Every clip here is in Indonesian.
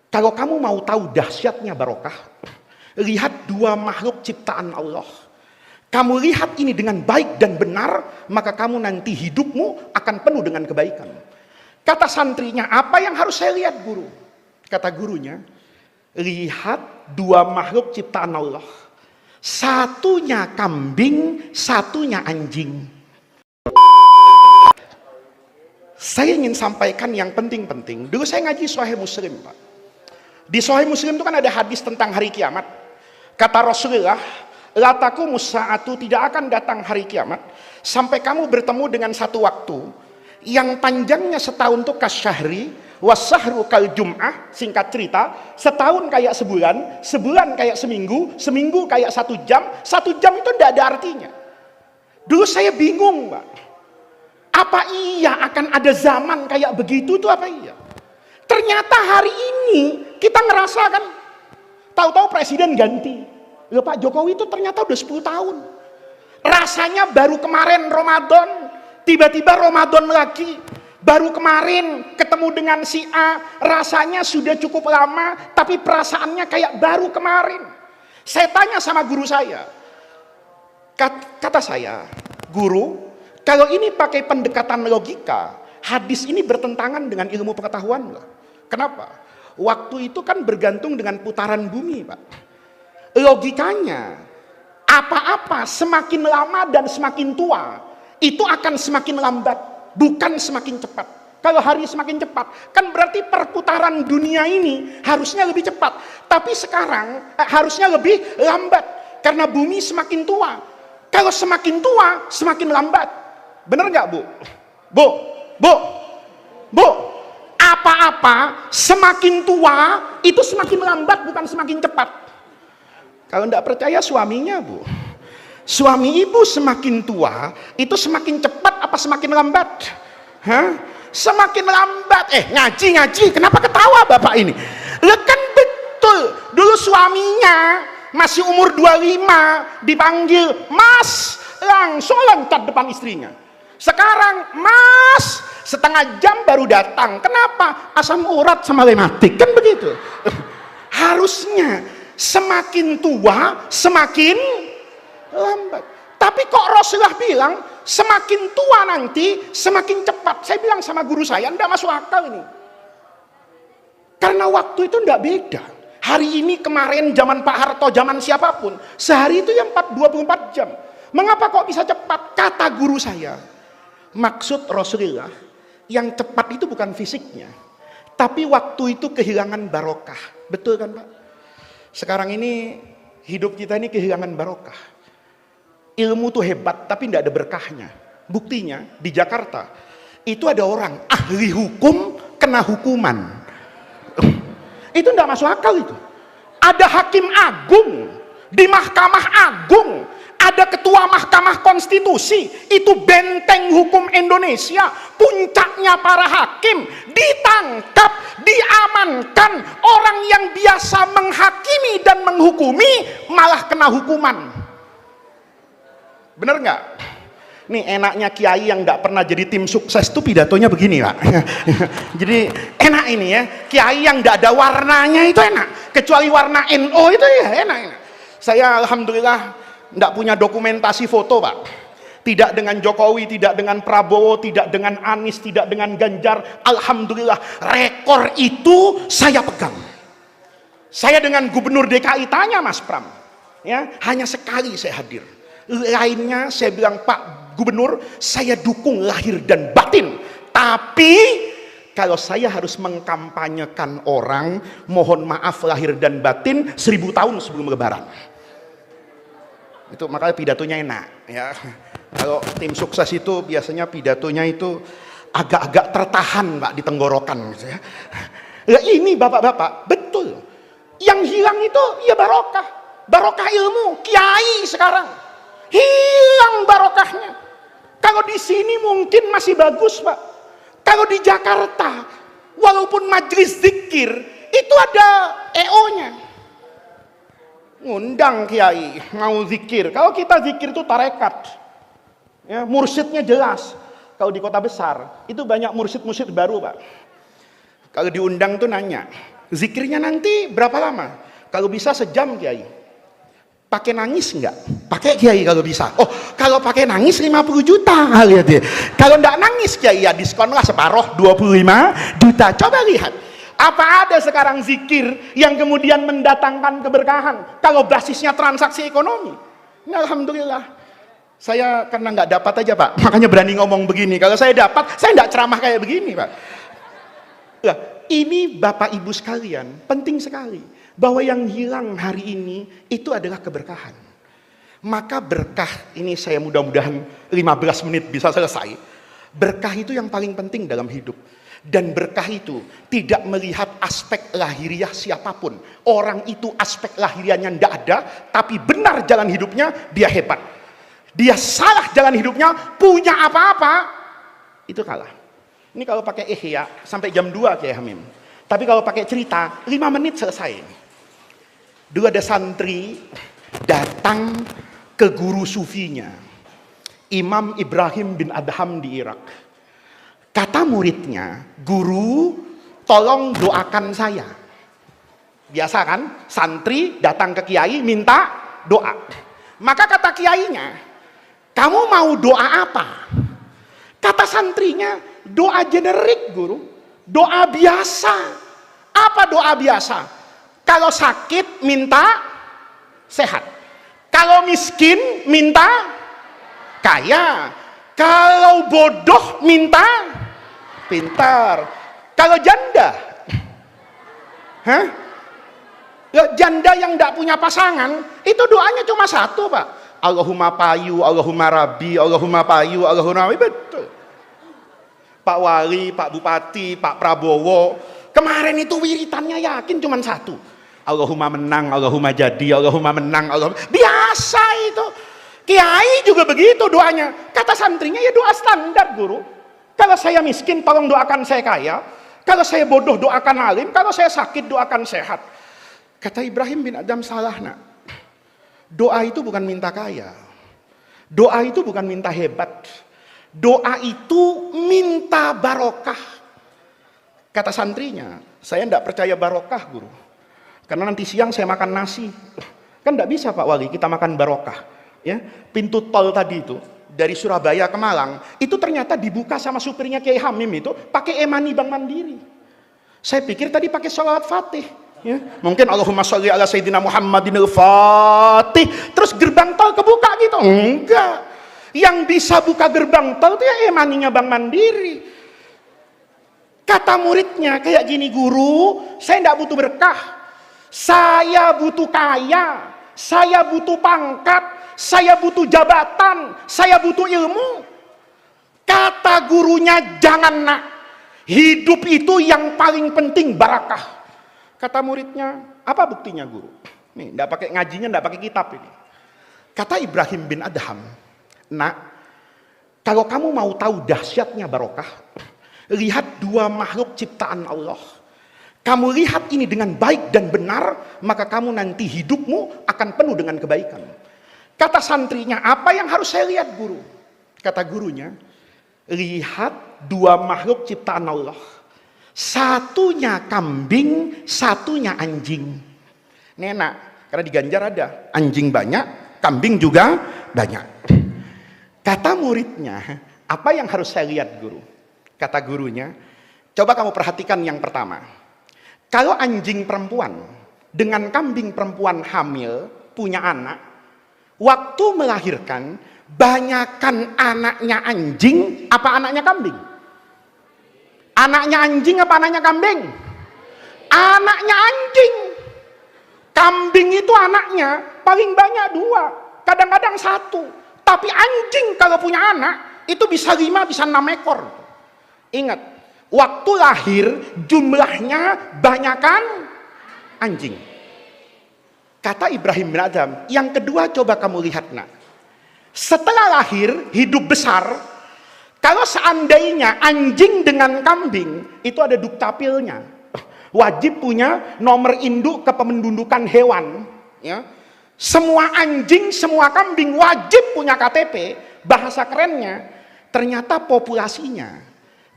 Kalau kamu mau tahu dahsyatnya barokah, lihat dua makhluk ciptaan Allah. Kamu lihat ini dengan baik dan benar, maka kamu nanti hidupmu akan penuh dengan kebaikan. Kata santrinya, apa yang harus saya lihat guru? Kata gurunya, lihat dua makhluk ciptaan Allah. Satunya kambing, satunya anjing. Saya ingin sampaikan yang penting-penting. Dulu saya ngaji Sahih Muslim, Pak. Di Sahih Muslim itu kan ada hadis tentang hari kiamat. Kata Rasulullah, la taqumus saatu, tidak akan datang hari kiamat sampai kamu bertemu dengan satu waktu yang panjangnya setahun itu kasyahri, wasahru kal jum'ah. Singkat cerita, setahun kayak sebulan, sebulan kayak seminggu, seminggu kayak 1 jam, 1 jam itu tidak ada artinya. Dulu saya bingung, Pak. Apa iya akan ada zaman kayak begitu tuh, apa iya? Ternyata hari ini kita ngerasakan, tahu-tahu presiden ganti. Loh, Pak Jokowi itu ternyata udah 10 tahun. Rasanya baru kemarin Ramadan, tiba-tiba Ramadan lagi. Baru kemarin ketemu dengan si A, rasanya sudah cukup lama, tapi perasaannya kayak baru kemarin. Saya tanya sama guru saya, kata saya, guru, kalau ini pakai pendekatan logika, hadis ini bertentangan dengan ilmu pengetahuan loh. Kenapa? Waktu itu kan bergantung dengan putaran bumi, Pak. Logikanya, apa-apa semakin lama dan semakin tua, itu akan semakin lambat, bukan semakin cepat. Kalau hari semakin cepat, kan berarti perputaran dunia ini harusnya lebih cepat. Tapi sekarang harusnya lebih lambat, karena bumi semakin tua. Kalau semakin tua, semakin lambat. Bener nggak, Bu? Bu, apa-apa semakin tua itu semakin lambat, bukan semakin cepat. Kalau tidak percaya suaminya, Bu, suami ibu semakin tua itu semakin cepat apa semakin lambat? Hah? Semakin lambat. Ngaji, kenapa ketawa bapak ini? Kan betul, dulu suaminya masih umur 25 dipanggil mas, langsung loncat depan istrinya. Sekarang mas, setengah jam baru datang. Kenapa? Asam urat sama rematik, kan begitu. Harusnya semakin tua semakin lambat. Tapi kok Rasulullah bilang semakin tua nanti semakin cepat. Saya bilang sama guru saya, enggak masuk akal ini. Karena waktu itu enggak beda. Hari ini, kemarin, zaman Pak Harto, zaman siapapun, sehari itu yang 24 jam. Mengapa kok bisa cepat? Kata guru saya, maksud Rasulullah, yang cepat itu bukan fisiknya, tapi waktu itu kehilangan barokah. Betul kan, Pak? Sekarang ini hidup kita ini kehilangan barokah. Ilmu tuh hebat, tapi tidak ada berkahnya. Buktinya di Jakarta itu ada orang ahli hukum kena hukuman. Itu tidak masuk akal itu. Ada hakim agung di Mahkamah Agung, ada ketua Mahkamah Konstitusi, itu benteng hukum Indonesia, puncaknya para hakim, ditangkap, diamankan. Orang yang biasa menghakimi dan menghukumi malah kena hukuman. Bener nggak? Nih enaknya kiai yang nggak pernah jadi tim sukses tuh pidatonya begini, Pak. Jadi enak ini ya, kiai yang nggak ada warnanya itu enak, kecuali warna NO itu ya enak. Saya alhamdulillah nggak punya dokumentasi foto, Pak. Tidak dengan Jokowi, tidak dengan Prabowo, tidak dengan Anies, tidak dengan Ganjar. Alhamdulillah, rekor itu saya pegang. Saya dengan Gubernur DKI tanya Mas Pram, ya hanya sekali saya hadir. Lainnya saya bilang, Pak Gubernur, saya dukung lahir dan batin. Tapi kalau saya harus mengkampanyekan orang, mohon maaf lahir dan batin 1000 tahun sebelum Lebaran. Itu makanya pidatonya enak ya. Kalau tim sukses itu biasanya pidatonya itu agak-agak tertahan, Pak, di tenggorokan gitu ya. Ya ini bapak-bapak, betul. Yang hilang itu ya barokah. Barokah ilmu, kiai sekarang hilang barokahnya. Kalau di sini mungkin masih bagus, Pak. Kalau di Jakarta, walaupun majelis zikir itu ada EO-nya. Ngundang kiai mau zikir. Kalau kita zikir itu tarekat, ya, mursyidnya jelas. Kalau di kota besar itu banyak mursyid-mursyid baru, Pak. Kalau diundang tuh nanya, Zikirnya nanti berapa lama? Kalau bisa sejam Kiai. Pakai nangis enggak? Pakai Kiai kalau bisa. Oh, kalau pakai nangis 50 juta. Lihat ya. Kalau enggak nangis Kiai ya diskonlah separuh 25 juta. Coba lihat. Apa ada sekarang zikir yang kemudian mendatangkan keberkahan kalau basisnya transaksi ekonomi? Nah, alhamdulillah. Saya karena nggak dapat aja Pak, makanya berani ngomong begini. Kalau saya dapat, saya nggak ceramah kayak begini Pak. Nah, ini Bapak Ibu sekalian, penting sekali bahwa yang hilang hari ini itu adalah keberkahan. Maka berkah ini saya mudah-mudahan 15 menit bisa selesai. Berkah itu yang paling penting dalam hidup. Dan berkah itu tidak melihat aspek lahiriah siapapun. Orang itu aspek lahiriahnya tidak ada, tapi benar jalan hidupnya, dia hebat. Dia salah jalan hidupnya, punya apa-apa, itu kalah. Ini kalau pakai ihya sampai jam 2 kayak Hamim. Tapi kalau pakai cerita 5 menit selesai. Dulu ada santri datang ke guru sufinya, Imam Ibrahim bin Adham di Irak. Kata muridnya, guru tolong doakan saya. Biasa kan, santri datang ke kiai minta doa. Maka kata kiainya, kamu mau doa apa? Kata santrinya, doa generik guru, doa biasa. Apa doa biasa? Kalau sakit minta sehat, kalau miskin minta kaya, kalau bodoh minta pintar, kalau janda, janda yang tidak punya pasangan, itu doanya cuma satu Pak. Allahumma payu, Allahumma rabbi, Allahumma payu, Allahumma rabbi. Betul. Pak Wali, Pak Bupati, Pak Prabowo, kemarin itu wiritannya yakin cuma satu. Allahumma menang, Allahumma jadi, Allahumma menang, Allahumma. Biasa itu. Kiai juga begitu doanya. Kata santrinya ya doa standar guru. Kalau saya miskin tolong doakan saya kaya. Kalau saya bodoh doakan alim. Kalau saya sakit doakan sehat. Kata Ibrahim bin Adham, salah nak. Doa itu bukan minta kaya. Doa itu bukan minta hebat. Doa itu minta barokah. Kata santrinya, saya tidak percaya barokah guru. Karena nanti siang saya makan nasi. Kan tidak bisa Pak Wali kita makan barokah. Ya, pintu tol tadi itu dari Surabaya ke Malang itu ternyata dibuka sama supirnya Kiai Hamim itu pakai e-money Bank Mandiri. Saya pikir tadi pakai sholawat Fatih. Ya, mungkin Allahumma sholli ala Sayyidina Muhammadin al-Fatih. Terus gerbang tol kebuka gitu. Enggak. Yang bisa buka gerbang tol itu ya e-money-nya Bank Mandiri. Kata muridnya kayak gini, guru, saya tidak butuh berkah. Saya butuh kaya. Saya butuh pangkat. Saya butuh jabatan, saya butuh ilmu. Kata gurunya, jangan nak. Hidup itu yang paling penting barakah. Kata muridnya, apa buktinya guru? Nih, enggak pakai ngajinya, enggak pakai kitab ini. Kata Ibrahim bin Adham, nak, kalau kamu mau tahu dahsyatnya barokah, lihat dua makhluk ciptaan Allah. Kamu lihat ini dengan baik dan benar, maka kamu nanti hidupmu akan penuh dengan kebaikan. Kata santrinya, apa yang harus saya lihat guru? Kata gurunya, lihat dua makhluk ciptaan Allah. Satunya kambing, satunya anjing. Ini enak, karena di Ganjar ada. Anjing banyak, kambing juga banyak. Kata muridnya, apa yang harus saya lihat guru? Kata gurunya, coba kamu perhatikan yang pertama. Kalau anjing perempuan dengan kambing perempuan hamil, punya anak, waktu melahirkan, banyakkan anaknya anjing apa anaknya kambing? Anaknya anjing apa anaknya kambing? Anaknya anjing. Kambing itu anaknya paling banyak 2, kadang-kadang 1. Tapi anjing kalau punya anak itu bisa 5, bisa 6 ekor. Ingat, waktu lahir jumlahnya banyakkan anjing. Kata Ibrahim bin Adham, yang kedua coba kamu lihat nak. Setelah lahir, hidup besar, kalau seandainya anjing dengan kambing, itu ada dukcapilnya. Wajib punya nomor induk kependudukan hewan. Ya. Semua anjing, semua kambing wajib punya KTP. Bahasa kerennya, ternyata populasinya,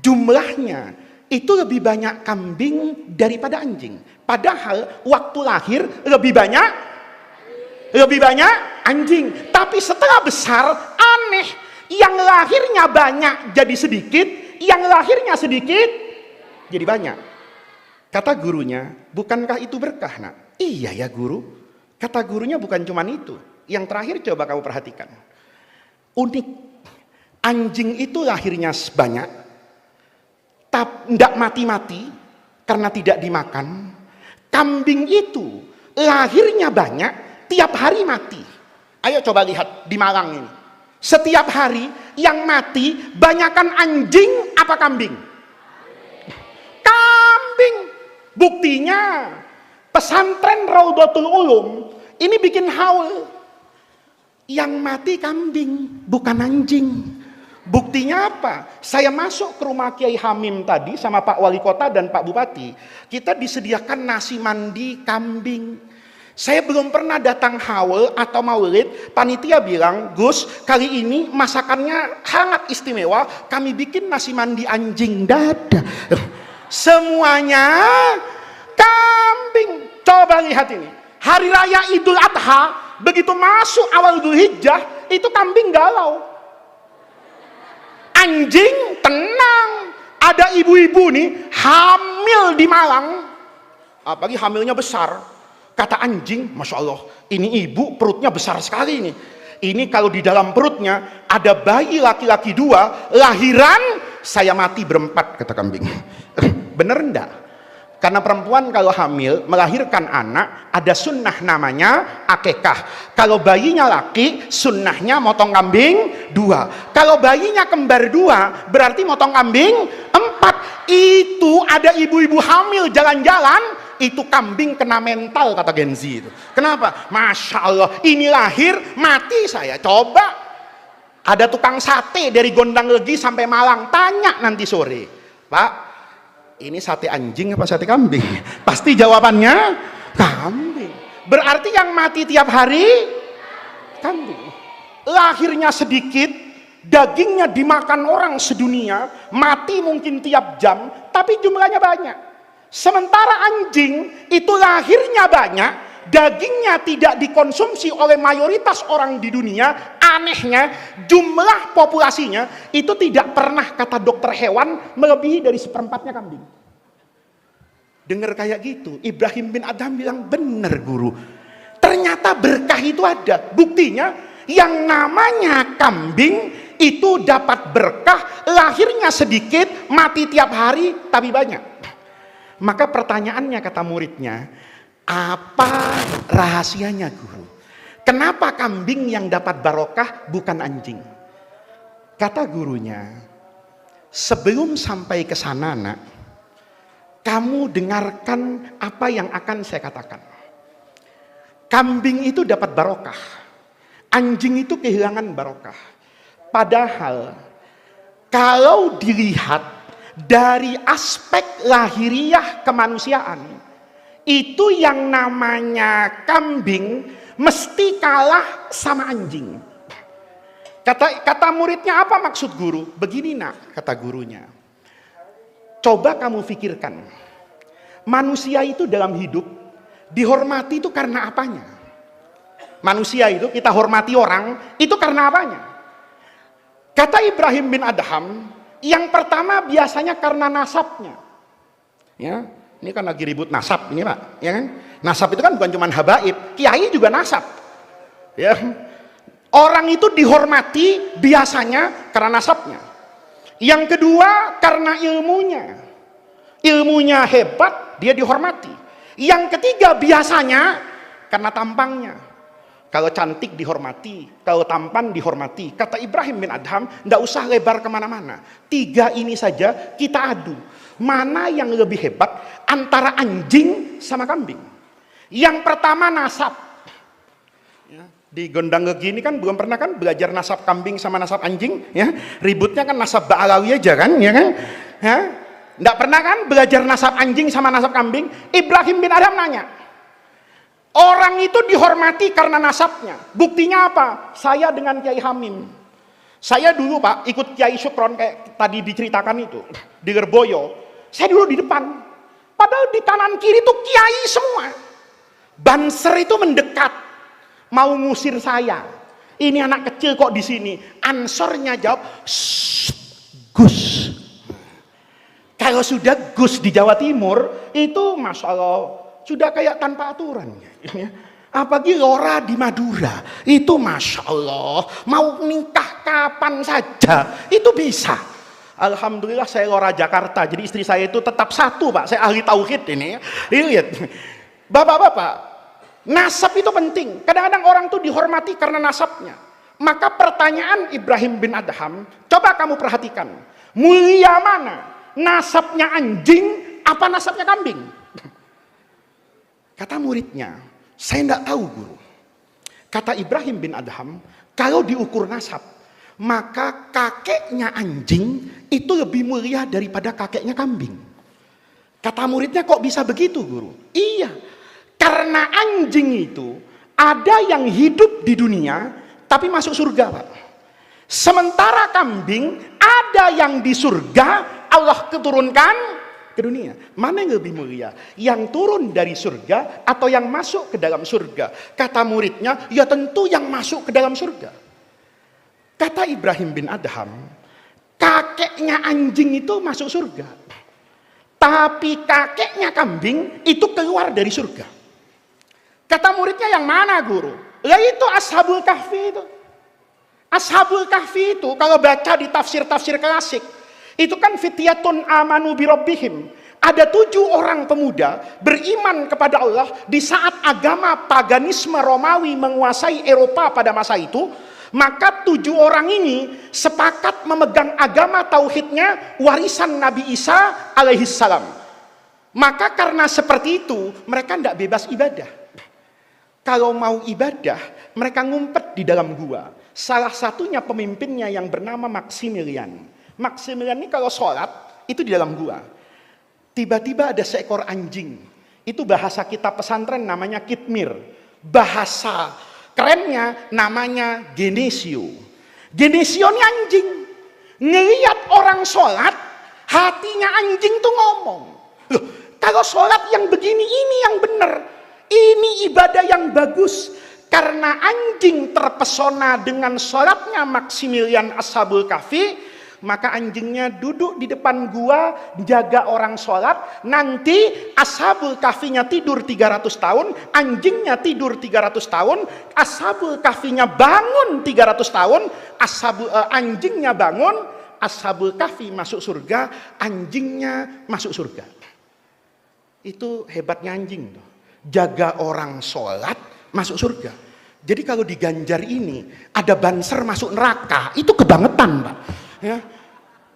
jumlahnya, itu lebih banyak kambing daripada anjing. Padahal waktu lahir lebih banyak anjing. Tapi setelah besar aneh, yang lahirnya banyak jadi sedikit, yang lahirnya sedikit jadi banyak. Kata gurunya, bukankah itu berkah, Nak? Iya ya guru. Kata gurunya bukan cuma itu. Yang terakhir coba kamu perhatikan. Unik. Anjing itu lahirnya banyak, tidak mati-mati karena tidak dimakan. Kambing itu lahirnya banyak, tiap hari mati. Ayo coba lihat di Malang ini. Setiap hari yang mati banyakan anjing apa kambing? Kambing. Buktinya pesantren Raudhatul Ulum ini bikin haul. Yang mati kambing, bukan anjing. Buktinya apa? Saya masuk ke rumah Kiai Hamim tadi sama Pak Wali Kota dan Pak Bupati. Kita disediakan nasi mandi kambing. Saya belum pernah datang haul atau maulid. Panitia bilang, Gus, kali ini masakannya sangat istimewa. Kami bikin nasi mandi anjing dada. Semuanya kambing. Coba lihat ini. Hari Raya Idul Adha, begitu masuk awal Dzulhijjah, itu kambing galau. Anjing tenang. Ada ibu-ibu nih hamil di Malang, apalagi hamilnya besar. Kata anjing, Masya Allah, ini ibu perutnya besar sekali nih. Ini kalau di dalam perutnya ada bayi laki-laki 2 lahiran, saya mati berempat, kata kambing. Bener enggak? Karena perempuan kalau hamil melahirkan anak ada sunnah namanya akekah. Kalau bayinya laki sunnahnya motong kambing 2. Kalau bayinya kembar 2 berarti motong kambing 4. Itu ada ibu-ibu hamil jalan-jalan, itu kambing kena mental kata Gen Z itu. Kenapa? Masya Allah, ini lahir mati saya. Coba ada tukang sate dari Gondang Legi sampai Malang, tanya nanti sore, Pak, ini sate anjing apa sate kambing? Pasti jawabannya kambing. Berarti yang mati tiap hari kambing. Lahirnya sedikit, dagingnya dimakan orang sedunia, mati mungkin tiap jam, tapi jumlahnya banyak. Sementara anjing itu lahirnya banyak, dagingnya tidak dikonsumsi oleh mayoritas orang di dunia. Anehnya jumlah populasinya itu tidak pernah, kata dokter hewan, melebihi dari 1/4-nya kambing. Dengar kayak gitu, Ibrahim bin Adham bilang, bener guru, ternyata berkah itu ada. Buktinya yang namanya kambing itu dapat berkah, lahirnya sedikit, mati tiap hari tapi banyak. Maka pertanyaannya kata muridnya, apa rahasianya guru? Kenapa kambing yang dapat barokah bukan anjing? Kata gurunya, sebelum sampai ke sana nak, kamu dengarkan apa yang akan saya katakan. Kambing itu dapat barokah, anjing itu kehilangan barokah. Padahal kalau dilihat dari aspek lahiriah kemanusiaan, itu yang namanya kambing mesti kalah sama anjing. Kata muridnya, apa maksud guru? Begini nak, kata gurunya, coba kamu pikirkan, manusia itu dalam hidup dihormati itu karena apanya? Manusia itu kita hormati orang itu karena apanya? Kata Ibrahim bin Adham, yang pertama biasanya karena nasabnya. Ya, ini kan lagi ribut nasab ini Pak, ya kan? Nasab itu kan bukan cuma habaib, kiai juga nasab. Ya. Orang itu dihormati biasanya karena nasabnya. Yang kedua karena ilmunya. Ilmunya hebat, dia dihormati. Yang ketiga biasanya karena tampangnya. Kalau cantik dihormati, kalau tampan dihormati. Kata Ibrahim bin Adham, tidak usah lebar kemana-mana. 3 ini saja kita adu. Mana yang lebih hebat antara anjing sama kambing? Yang pertama nasab. Ya, di Gondang Legi ini kan belum pernah kan belajar nasab kambing sama nasab anjing, ya. Ributnya kan nasab Ba'alawi aja kan, ya kan? Ya. Nggak pernah kan belajar nasab anjing sama nasab kambing? Ibrahim bin Adham nanya. Orang itu dihormati karena nasabnya. Buktinya apa? Saya dengan Kiai Hamim. Saya dulu Pak ikut Kiai Syukron kayak tadi diceritakan itu di Lerboyo. Saya dulu di depan, padahal di kanan kiri itu kiai semua. Banser itu mendekat, mau ngusir saya. Ini anak kecil kok di sini. Ansornya jawab, Gus. Kalau sudah Gus di Jawa Timur, itu Masya Allah, sudah kayak tanpa aturan. Apalagi Lora di Madura, itu Masya Allah, mau nikah kapan saja, itu bisa. Alhamdulillah saya Lora Jakarta, jadi istri saya itu tetap satu Pak, saya ahli tauhid ini. Lihat, bapak-bapak, nasab itu penting. Kadang-kadang orang tuh dihormati karena nasabnya. Maka pertanyaan Ibrahim bin Adham, coba kamu perhatikan, mulia mana? Nasabnya anjing, apa nasabnya kambing? Kata muridnya, saya tidak tahu guru. Kata Ibrahim bin Adham, kalau diukur nasab, maka kakeknya anjing itu lebih mulia daripada kakeknya kambing. Kata muridnya, kok bisa begitu guru? Iya, karena anjing itu ada yang hidup di dunia tapi masuk surga Pak. Sementara kambing ada yang di surga Allah keturunkan ke dunia. Mana yang lebih mulia? Yang turun dari surga atau yang masuk ke dalam surga? Kata muridnya, ya tentu yang masuk ke dalam surga. Kata Ibrahim bin Adham, kakeknya anjing itu masuk surga, tapi kakeknya kambing itu keluar dari surga. Kata muridnya, yang mana guru? Lah itu Ashabul Kahfi itu. Ashabul Kahfi itu kalau baca di tafsir-tafsir klasik, itu kan fityatun amanu birabbihim. Ada 7 orang pemuda beriman kepada Allah di saat agama paganisme Romawi menguasai Eropa pada masa itu. Maka 7 orang ini sepakat memegang agama tauhidnya, warisan Nabi Isa alaihissalam. Maka karena seperti itu mereka tidak bebas ibadah. Kalau mau ibadah mereka ngumpet di dalam gua. Salah satunya pemimpinnya yang bernama Maximilian. Maximilian ini kalau sholat itu di dalam gua. Tiba-tiba ada seekor anjing. Itu bahasa kitab pesantren namanya kitmir. Bahasa kerennya namanya Genesio. Genesio ini anjing. Ngelihat orang sholat, hatinya anjing tuh ngomong, loh, kalau sholat yang begini ini yang benar, ini ibadah yang bagus. Karena anjing terpesona dengan sholatnya Maximilian Ashabul Kahfi, maka anjingnya duduk di depan gua jaga orang sholat. Nanti Ashabul Kahfinya tidur 300 tahun, anjingnya tidur 300 tahun, Ashabul Kahfinya bangun 300 tahun, anjingnya bangun, Ashabul Kahfi masuk surga, anjingnya masuk surga. Itu hebatnya anjing tuh. Jaga orang sholat masuk surga. Jadi kalau di Ganjar ini ada banser masuk neraka, itu kebangetan Pak ya.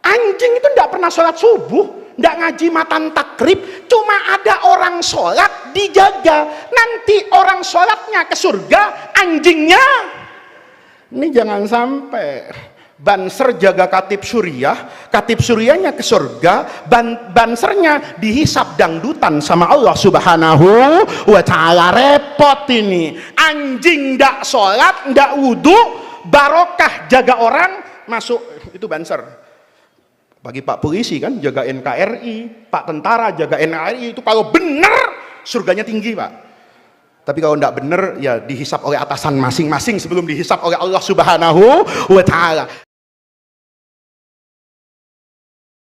Anjing itu tidak pernah sholat subuh, tidak ngaji matan takrib, cuma ada orang sholat dijaga. Nanti orang sholatnya ke surga, anjingnya ini jangan sampai banser jaga katib suriahnya ke surga, bansernya dihisap dangdutan sama Allah subhanahu wa ta'ala. Repot ini. Anjing ndak sholat, ndak wudhu, barokah jaga orang, masuk itu banser. Bagi Pak polisi kan jaga NKRI, Pak tentara jaga NKRI, itu kalau benar surganya tinggi Pak. Tapi kalau tidak benar ya dihisap oleh atasan masing-masing sebelum dihisap oleh Allah subhanahu wa ta'ala.